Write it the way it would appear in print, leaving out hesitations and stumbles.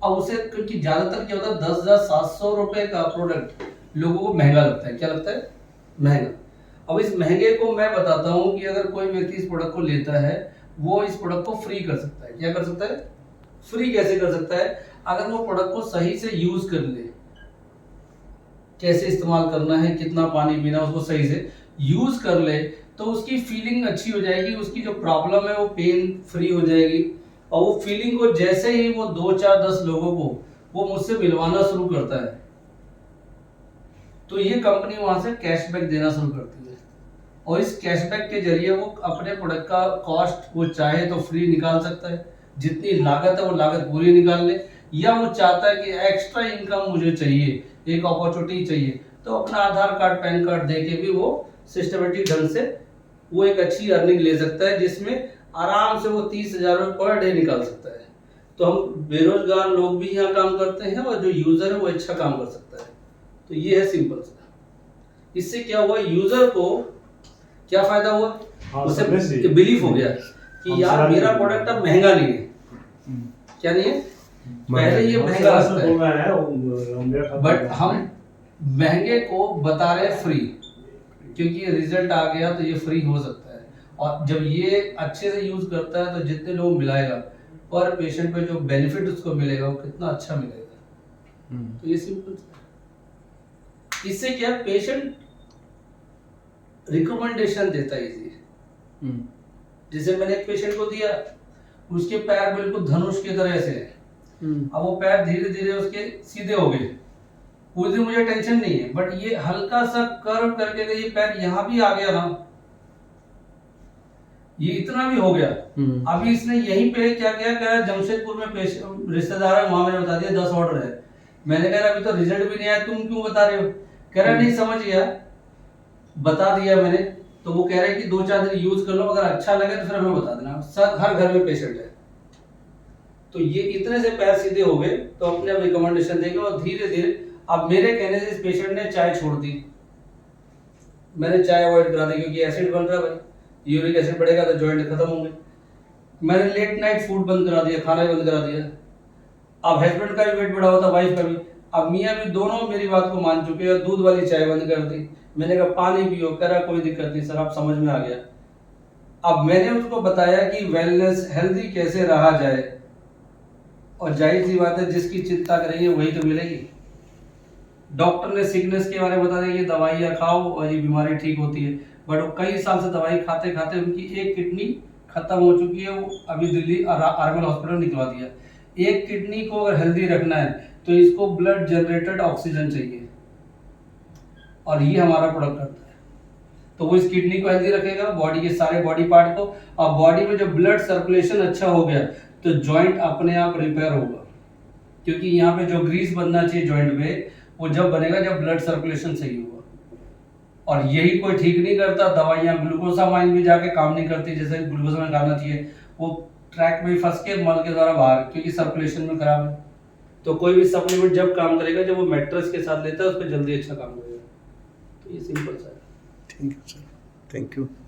अब उसे क्योंकि ज्यादातर क्या होता है 10,700 रुपए का प्रोडक्ट लोगों को महंगा लगता है। क्या लगता है? महंगा। अब इस महंगे को मैं बताता हूँ कि अगर कोई व्यक्ति इस प्रोडक्ट को लेता है, वो इस प्रोडक्ट को फ्री कर सकता है। क्या कर सकता है? फ्री कैसे कर सकता है? अगर वो प्रोडक्ट को सही से यूज कर ले, कैसे इस्तेमाल करना है, कितना पानी पीना, उसको सही से यूज कर ले, तो उसकी फीलिंग अच्छी हो जाएगी, उसकी जो प्रॉब्लम है वो पेन फ्री हो जाएगी। और वो फीलिंग को जैसे ही वो 2 4 10 लोगों को वो मुझसे मिलवाना शुरू करता है, तो ये कंपनी वहां से कैशबैक देना शुरू करती है। और इस कैशबैक के जरिए वो अपने प्रोडक्ट का कॉस्ट वो चाहे तो फ्री निकाल सकता है, जितनी लागत है वो लागत पूरी निकाल ले, या वो चाहता है कि एक्स्ट्रा इनकम मुझे चाहिए, एक अपॉर्चुनिटी चाहिए, तो अपना आधार कार्ड पैन कार्ड दे के भी वो सिस्टमेटिक ढंग से वो एक अच्छी अर्निंग ले सकता है, जिसमें आराम से वो 30,000 रुपये पर डे निकाल सकता है। तो हम बेरोजगार लोग भी यहाँ काम करते हैं और जो यूजर है वो अच्छा काम कर सकता है। तो ये है सिंपल सा। इससे क्या हुआ, यूजर को क्या फायदा हुआ? उसे बिलीफ हो गया कि यार मेरा प्रोडक्ट अब महंगा नहीं है। क्या नहीं है? पहले ये महंगा लगता है, बट हम महंगे को बता रहे फ्री, क्योंकि रिजल्ट आ गया तो ये फ्री हो सकता है। और जब ये अच्छे से यूज करता है तो जितने लोग मिलाएगा, पर पेशेंट पे जो बेनिफिट उसको मिलेगा वो कितना अच्छा मिलेगा। तो ये सिंपल। इससे क्या, पेशेंट रिकमेंडेशन देता है इजी। जैसे मैंने एक पेशेंट को दिया, उसके पैर बिल्कुल धनुष की तरह से है। अब वो पैर धीरे धीरे उसके सीधे हो गए। उस दिन मुझे टेंशन नहीं है, बट ये हल्का सा कर्व करके अगर ये पैर यहाँ भी आ गया ना, ये इतना भी हो गया। अभी इसने यहीं पे क्या किया, कह रहा जमशेदपुर में रिश्तेदार है, वहां मैंने बता दिया 10 ऑर्डर है। मैंने कहा अभी तो रिजल्ट भी नहीं आया, तुम क्यों बता रहे हो? कह रहा नहीं समझ गया, बता दिया मैंने। तो वो कह रहे हैं कि 2 4 दिन यूज कर लो, अगर अच्छा लगे तो फिर हमें बता देना। हर घर में पेशेंट है। तो ये इतने से पैर सीधे हो गए तो अपने आप रिकमेंडेशन देंगे, और धीरे धीरे अब मेरे कहने से इस पेशेंट ने चाय छोड़ दी। मैंने चाय अवॉइड करा दी, क्योंकि एसिड बन रहा है भाई, यूरिक एसिड बढ़ेगा तो जॉइंट खत्म होंगे। मैंने लेट नाइट फूड बंद करा दिया, खाना बंद करा दिया। अब हस्बैंड का भी वेट बढ़ा होता, वाइफ का भी। अब मियाँ भी दोनों मेरी बात को मान चुके हैं, दूध वाली चाय बंद कर दी। मैंने कहा पानी पियो, कह रहा कोई दिक्कत नहीं सर, आप समझ में आ गया। अब मैंने उसको बताया कि वेलनेस हेल्दी कैसे रहा जाए, और जाहिर सी बात है जिसकी चिंता करेंगे वही तो मिलेगी। डॉक्टर ने सिकनेस के बारे में बता दिया कि दवाइयाँ खाओ और ये बीमारी ठीक होती है, बट वो कई साल से दवाई खाते खाते उनकी एक किडनी खत्म हो चुकी है। वो अभी दिल्ली आर्मल हॉस्पिटल निकलवा दिया। एक किडनी को अगर हेल्दी रखना है तो इसको ब्लड जनरेटेड ऑक्सीजन चाहिए, और ये हमारा प्रोडक्ट करता है। तो वो इस किडनी को हेल्दी रखेगा, बॉडी के सारे बॉडी पार्ट को। और बॉडी में जब ब्लड सर्कुलेशन अच्छा हो गया तो जॉइंट अपने आप रिपेयर होगा, क्योंकि यहाँ पे जो ग्रीस बनना चाहिए जॉइंट पे, वो जब बनेगा जब ब्लड सर्कुलेशन सही होगा। और यही कोई ठीक नहीं करता, दवाइयाँ ग्लूकोसामाइन भी जाके काम नहीं करती जैसे ग्लूकोसामाइन खाना चाहिए, वो ट्रैक में फंस के मल के द्वारा बाहर, क्योंकि सर्कुलेशन में खराब है। तो कोई भी सप्लीमेंट जब काम करेगा जब वो मैट्रेस के साथ लेता है, उस पर जल्दी अच्छा काम करेगा। तो ये सिंपल सा है। Thank you sir, thank you.